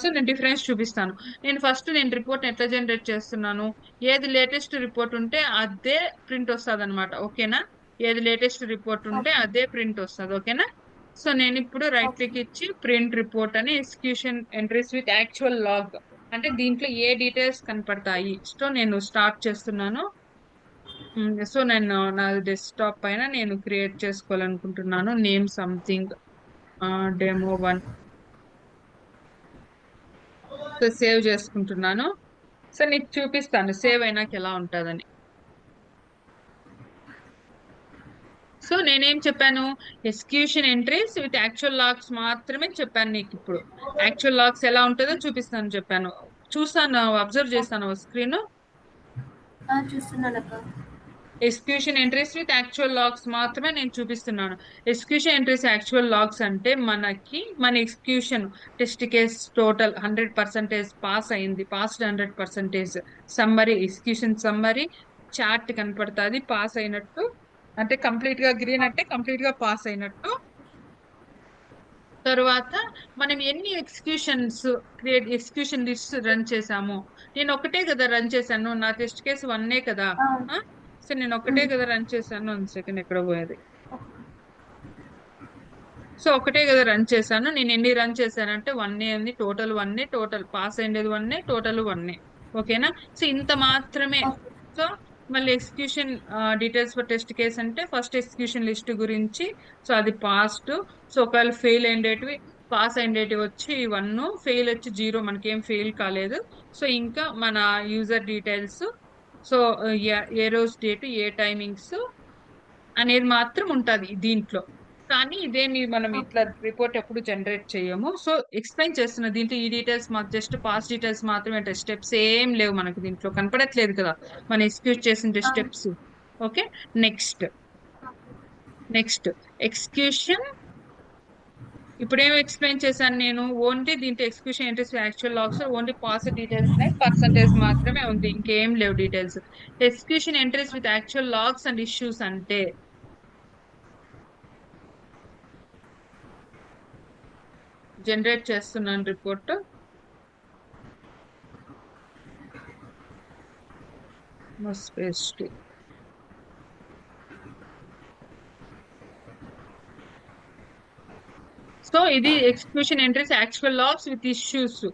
సో నేను డిఫరెన్స్ చూపిస్తాను. నేను రిపోర్ట్ ఎట్లా జనరేట్ చేస్తున్నాను, ఏది లేటెస్ట్ రిపోర్ట్ ఉంటే అదే ప్రింట్ వస్తుంది అనమాట. ఓకేనా. ఏది లేటెస్ట్ రిపోర్ట్ ఉంటే అదే ప్రింట్ వస్తుంది. ఓకేనా. సో నేను ఇప్పుడు రైట్ క్లిక్ ఇచ్చి ప్రింట్ రిపోర్ట్ అని execution entries with actual log, అంటే దీంట్లో ఏ డీటెయిల్స్ కనపడతాయి. సో నేను స్టార్ట్ చేస్తున్నాను. సో నేను నా డెస్క్టాప్ పైన నేను క్రియేట్ చేసుకోవాలనుకుంటున్నాను name something demo1. So save చేసుకుంటున్నాను. సో నీకు చూపిస్తాను సేవ్ అయినాక ఎలా ఉంటుందని. సో నేనేం చెప్పాను, execution entries with actual logs మాత్రమే చెప్పాను నీకు. ఇప్పుడు యాక్చువల్ లాగ్స్ ఎలా ఉంటుందో చూపిస్తాను చెప్పాను. చూస్తాను, అబ్జర్వ్ చేస్తాను స్క్రీన్. చూస్తున్నాను అక్క. Execution entries with actual logs మాత్రమే నేను చూపిస్తున్నాను. ఎగ్జిక్యూషన్ ఎంట్రీస్ యాక్చువల్ లాగ్స్ అంటే మనకి మన execution test case total 100% pass అయింది, passed 100%. Summary, execution summary chart కనపడుతుంది పాస్ అయినట్టు. అంటే కంప్లీట్ గా గ్రీన్ అంటే కంప్లీట్ గా పాస్ అయినట్టు. తర్వాత మనం ఎన్ని ఎగ్జిక్యూషన్ లిస్ట్ రన్ చేసాము. నేను ఒకటే కదా రన్ చేశాను, నా టెస్ట్ కేసు 1 కదా. సో నేను ఒకటే కదా రన్ చేశాను. 1 సెకండ్, ఎక్కడ పోయేది. సో ఒకటే కదా రన్ చేశాను. నేను ఎన్ని రన్ చేశానంటే 1 ఉంది, టోటల్ 1, టోటల్ పాస్ అయ్యేది 1, టోటల్ 1. ఓకేనా. సో ఇంత మాత్రమే. సో మళ్ళీ execution details for test case అంటే ఫస్ట్ ఎగ్జిక్యూషన్ లిస్ట్ గురించి. సో అది పాస్డ్. సో ఒకవేళ ఫెయిల్ అయ్యేటివి, పాస్ అయ్యేటివి వచ్చి 1, ఫెయిల్ వచ్చి 0, మనకేం ఫెయిల్ కాలేదు. సో ఇంకా మన యూజర్ డీటెయిల్స్, సో ఏ రోజు డేట్, ఏ టైమింగ్స్ అనేది మాత్రం ఉంటుంది దీంట్లో. కానీ ఇదేమి మనం ఇట్లా రిపోర్ట్ ఎప్పుడు జనరేట్ చేయము. సో ఎక్స్ప్లెయిన్ చేస్తున్న దీంట్లో ఈ డీటెయిల్స్ మాకు జస్ట్ పాస్ డీటెయిల్స్ మాత్రమే, స్టెప్స్ ఏం లేవు మనకు దీంట్లో, కనపడట్లేదు కదా మనం ఎగ్జిక్యూట్ చేసిన స్టెప్స్. ఓకే. Next execution. ఇప్పుడు ఏం ఎక్స్ప్లెయిన్ చేశాను నేను, ఓన్లీ దీంట్లో execution entries actual logs only pass details percentage మాత్రమే ఉంది, ఇంకేం లేవు details. Execution entries with actual logs and issues అంటే జనరేట్ చేస్తున్నాను రిపోర్ట్. సో ఇది execution entries actual logs with issues.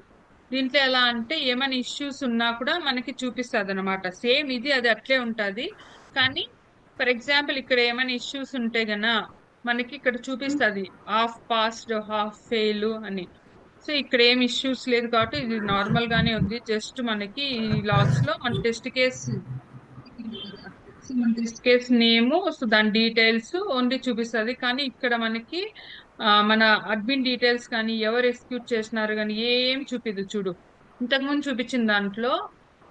దీంట్లో ఎలా అంటే ఏమైనా ఇష్యూస్ ఉన్నా కూడా మనకి చూపిస్తుంది అనమాట. సేమ్ ఇది అది అట్లే ఉంటుంది. కానీ ఫర్ ఎగ్జాంపుల్ ఇక్కడ ఏమైనా ఇష్యూస్ ఉంటే గనా మనకి ఇక్కడ చూపిస్తుంది హాఫ్ పాస్డ్, హాఫ్ ఫెయిల్ అని. సో ఇక్కడ ఏం ఇష్యూస్ లేదు కాబట్టి ఇది నార్మల్ గానే ఉంది. జస్ట్ మనకి ఈ లాగ్స్ లో మన టెస్ట్ కేస్ నేమ్, సో దాని డీటెయిల్స్ ఓన్లీ చూపిస్తుంది. కానీ ఇక్కడ మనకి మన అడ్మిన్ డీటెయిల్స్ కానీ ఎవరు ఎగ్జిక్యూట్ చేసినారు కానీ ఏం చూపిదు. చూడు, ఇంతకుముందు చూపించిన దాంట్లో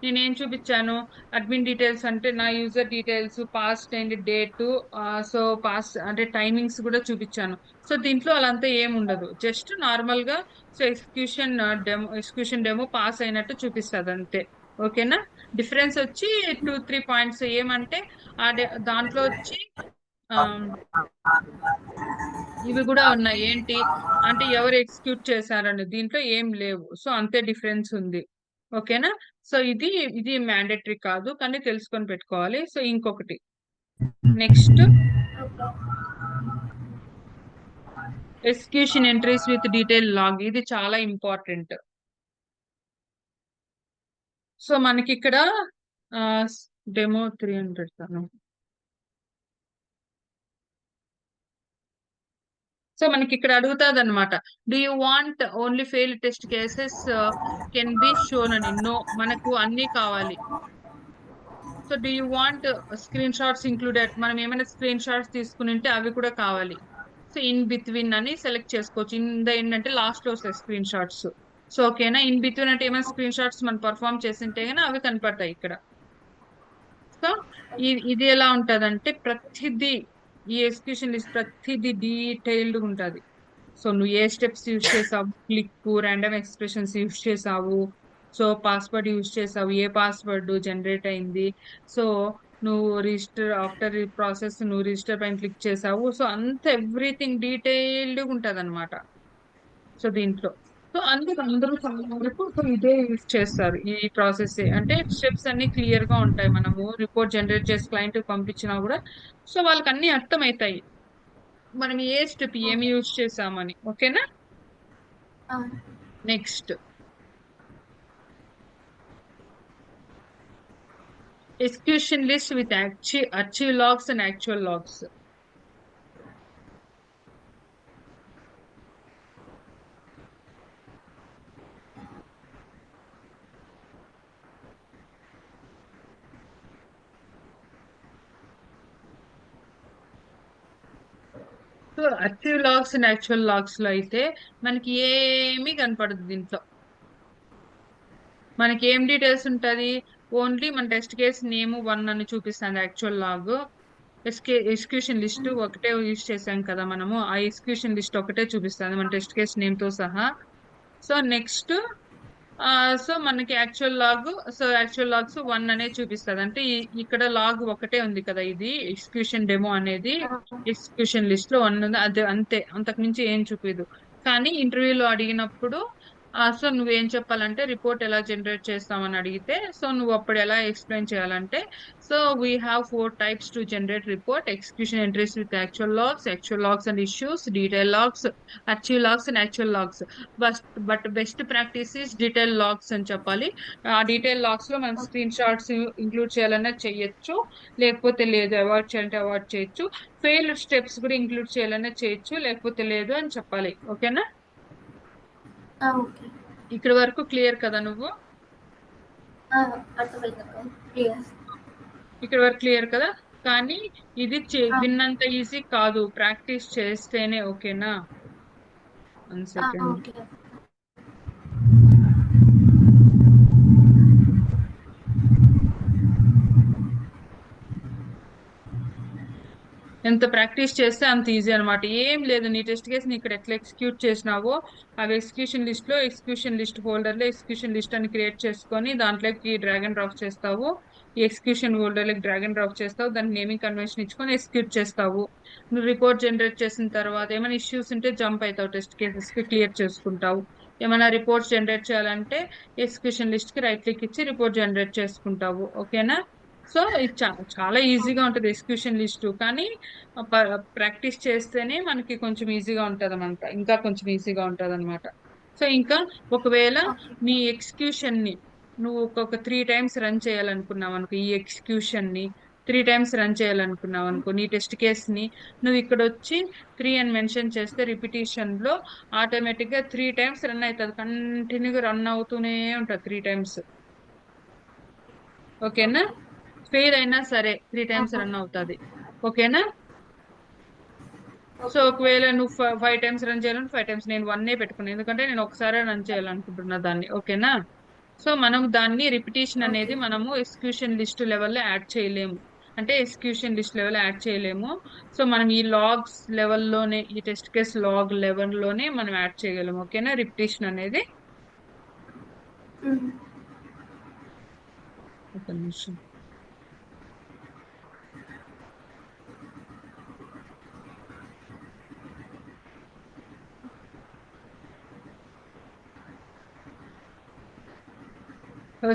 నేనేం చూపించాను, అడ్మిన్ డీటెయిల్స్ అంటే నా user details, past and date, so pass అంటే టైమింగ్స్ కూడా చూపించాను. సో దీంట్లో అలాంతా ఏం ఉండదు, జస్ట్ నార్మల్ గా సో ఎగ్జిక్యూషన్ డెమో పాస్ అయినట్టు చూపిస్తుంది అంతే. ఓకేనా. డిఫరెన్స్ వచ్చి 2-3 పాయింట్స్. ఏమంటే దాంట్లో వచ్చి ఇవి కూడా ఉన్నాయి. ఏంటి అంటే ఎవరు ఎగ్జిక్యూట్ చేశారని, దీంట్లో ఏం లేవు. సో అంతే డిఫరెన్స్ ఉంది. ఓకేనా. సో ఇది మ్యాండేటరీ కాదు, కానీ తెలుసుకొని పెట్టుకోవాలి. సో ఇంకొకటి next execution entries with detail log. ఇది చాలా ఇంపార్టెంట్. సో మనకి ఇక్కడ డెమో 300 తను. సో మనకి ఇక్కడ అడుగుతుంది అనమాట, do you want only fail test cases can be shown అని. నో, మనకు అన్ని కావాలి. So do you want screen shots included, మనం ఏమైనా స్క్రీన్ షాట్స్ తీసుకుని ఉంటే అవి కూడా కావాలి. సో ఇన్ బిట్వీన్ అని సెలెక్ట్ చేసుకోవచ్చు. ఇన్ ద ఎండ్ అంటే లాస్ట్ లో వస్తాయి స్క్రీన్ షాట్స్. సో ఓకేనా, ఇన్ బిట్వీన్ అంటే ఏమైనా స్క్రీన్ షాట్స్ మనం పర్ఫామ్ చేసింటే కానీ అవి కనపడతాయి ఇక్కడ. సో ఇది ఎలా ఉంటదంటే ప్రతిదీ, ఈ ఎగ్జిక్యూషన్ లిస్ట్ ప్రతిదీ డీటెయిల్డ్ ఉంటది. సో నువ్వు ఏ స్టెప్స్ యూజ్ చేసావు, క్లిక్, ర్యాండమ్ ఎక్స్ప్రెషన్స్ యూజ్ చేసావు, సో పాస్వర్డ్ యూజ్ చేసావు, ఏ పాస్వర్డ్ జనరేట్ అయింది, సో నువ్వు రిజిస్టర్ ఆఫ్టర్ ప్రాసెస్ నువ్వు రిజిస్టర్ పైన క్లిక్ చేసావు, సో అంత ఎవ్రీథింగ్ డీటెయిల్డ్ ఉంటది అనమాట. సో దీంట్లో సో అందుకు అందరూ చాలా వరకు సో ఇదే యూజ్ చేస్తారు ఈ ప్రాసెస్. అంటే స్టెప్స్ అన్ని క్లియర్ గా ఉంటాయి. మనము రిపోర్ట్ జనరేట్ చేసి క్లయింట్ పంపించినా కూడా సో వాళ్ళకి అన్ని అర్థమవుతాయి మనం ఏ స్టెప్ ఏమి యూజ్ చేసామని. ఓకేనా, next execution list with achieve logs and actual logs. So achieve logs and actual logs లో అయితే మనకి ఏమీ కనపడదు దీంట్లో. మనకి ఏం డీటెయిల్స్ ఉంటది, ఓన్లీ మన టెస్ట్ కేస్ నేమ్ 1 అని చూపిస్తుంది యాక్చువల్ లాగ్. ఎగ్జిక్యూషన్ లిస్ట్ ఒకటే యూజ్ చేసాం కదా మనము, ఆ ఎగ్జిక్యూషన్ లిస్ట్ ఒకటే చూపిస్తుంది మన టెస్ట్ కేస్ నేమ్ తో సహా. సో నెక్స్ట్ సో మనకి actual log, so actual logs 1 అనేది చూపిస్తుంది. అంటే ఇక్కడ లాగ్ ఒకటే ఉంది కదా, ఇది ఎగ్జిక్యూషన్ డెమో అనేది ఎగ్జిక్యూషన్ లిస్ట్ లో 1 ఉంది, అదే అంతే, అంతకు మించి ఏం చూపిదు. కానీ ఇంటర్వ్యూలో అడిగినప్పుడు సో నువ్వేం చెప్పాలంటే రిపోర్ట్ ఎలా జనరేట్ చేస్తామని అడిగితే సో నువ్వు అప్పుడు ఎలా ఎక్స్ప్లెయిన్ చేయాలంటే so we have 4 types to generate report: execution entries with actual logs and issues, detail logs, achieve logs and actual logs. But best practice is detail logs అని చెప్పాలి. ఆ డీటెయిల్ లాగ్స్ లో మనం screen shots include చేయాలన్నా చేయొచ్చు, లేకపోతే లేదు, avoid చేయాలంటే అవాయిడ్ చేయొచ్చు. ఫెయిల్ స్టెప్స్ కూడా ఇంక్లూడ్ చేయాలన్నా చేయొచ్చు, లేకపోతే లేదు అని చెప్పాలి. ఓకేనా, ఇక్కడ వరకు క్లియర్ కదా నువ్వు? ఇక్కడ వరకు క్లియర్ కదా, కానీ ఇది విన్నంత ఈజీ కాదు, ప్రాక్టీస్ చేస్తేనే. ఓకేనా, 1 సెకండ్. ఎంత ప్రాక్టీస్ చేస్తే అంత ఈజీ అనమాట. ఏం లేదు, నీ టెస్ట్ కేసు ని ఇక్కడ ఎట్లా ఎగ్జిక్యూట్ చేసినావో అవి ఎగ్జిక్యూషన్ లిస్ట్ లో ఎగ్జిక్యూషన్ లిస్ట్ ఫోల్డర్ లో ఎగ్జిక్యూషన్ లిస్ట్ అని క్రియేట్ చేసుకొని దాంట్లోకి డ్రాగ్ అండ్ డ్రాప్ చేస్తావు. ఈ ఎగ్జిక్యూషన్ ఫోల్డర్ లోకి డ్రాగ్ అండ్ డ్రాప్ చేస్తావు, దానికి నేమింగ్ కన్వెన్షన్ ఇచ్చుకొని ఎగ్జిక్యూట్ చేస్తావు. నువ్వు రిపోర్ట్ జనరేట్ చేసిన తర్వాత ఏమైనా ఇష్యూస్ ఉంటే జంప్ అవుతావు, టెస్ట్ కేసెస్ కి క్లియర్ చేసుకుంటావు. ఏమైనా రిపోర్ట్స్ జనరేట్ చేయాలంటే ఎగ్జిక్యూషన్ లిస్ట్ కి రైట్ క్లిక్ ఇచ్చి రిపోర్ట్ జనరేట్ చేసుకుంటావు. ఓకేనా, సో ఇది చాలా ఈజీగా ఉంటుంది ఎగ్జిక్యూషన్ లిస్ట్, కానీ ప్రాక్టీస్ చేస్తేనే మనకి కొంచెం ఈజీగా ఉంటది అనమాట, ఇంకా కొంచెం ఈజీగా ఉంటది అనమాట. సో ఇంకా ఒకవేళ నీ ఎగ్జిక్యూషన్ ని నువ్వు ఒక 3 టైమ్స్ రన్ చేయాలనుకున్నావు అనుకో, ఈ ఎగ్జిక్యూషన్ ని 3 టైమ్స్ రన్ చేయాలనుకున్నావు అనుకో, నీ టెస్ట్ కేస్ ని నువ్వు ఇక్కడ వచ్చి 3 అని మెన్షన్ చేస్తే రిపిటేషన్ లో ఆటోమేటిక్ గా 3 టైమ్స్ రన్ అవుతుంది, కంటిన్యూగా రన్ అవుతూనే ఉంటుంది 3 టైమ్స్. ఓకేనా, ఫెయిల్ అయినా సరే 3 టైమ్స్ రన్ అవుతుంది. ఓకేనా, సో ఒకవేళ నువ్వు 5 టైమ్స్ రన్ చేయాలంటే 5 టైమ్స్, నేను 1 పెట్టుకున్నాను ఎందుకంటే నేను ఒకసారి రన్ చేయాలనుకుంటున్నా దాన్ని. ఓకేనా, సో మనం దాన్ని రిపిటేషన్ అనేది మనము ఎగ్జిక్యూషన్ లిస్ట్ లెవెల్లో యాడ్ చేయలేము, అంటే ఎగ్జిక్యూషన్ లిస్ట్ లెవెల్ యాడ్ చేయలేము. సో మనం ఈ లాగ్స్ లెవెల్లోనే, ఈ టెస్ట్ కేస్ లాగ్ లెవెల్లోనే మనం యాడ్ చేయగలము. ఓకేనా, రిపిటేషన్ అనేది. ఒక నిమిషం.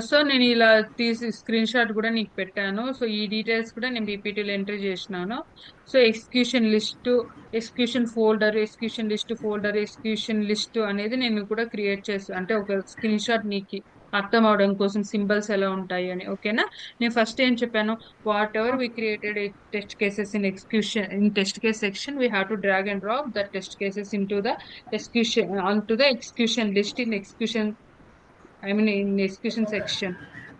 సో నేను ఇలా తీసి స్క్రీన్ షాట్ కూడా నీకు పెట్టాను. సో ఈ డీటెయిల్స్ కూడా నేను పీపీటీలో ఎంట్రీ చేసినాను. So execution list, execution folder, execution list folder, execution list అనేది నేను కూడా క్రియేట్ చేస్తాను, అంటే ఒక స్క్రీన్ షాట్ నీకు అర్థం అవడం కోసం సింబల్స్ ఎలా ఉంటాయి అని. ఓకేనా? నేను ఫస్ట్ ఏం చెప్పాను, whatever we created test cases in execution in test case section, we have to drag and drop the test cases into the execution onto the execution list in execution, I mean in execution section.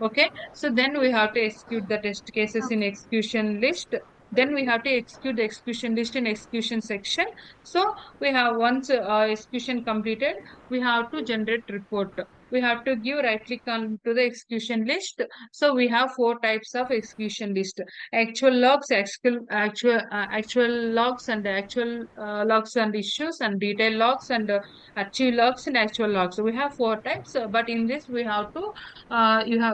Okay, so then we have to execute the test cases in Okay. execution list. Then we have to execute the execution list in execution section. So we have once execution completed, we have to generate report. We have to give right click on to the execution list. So we have 4 types of execution list: actual logs, actual logs, and actual logs and issues, and detail logs, and achieve logs and actual logs. So we have 4 types, but in this we have to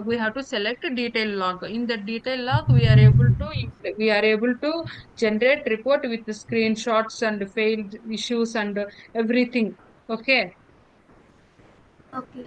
we have to select a detail log. In the detail log, we are able to generate report with the screenshots and failed issues and everything. Okay. Okay.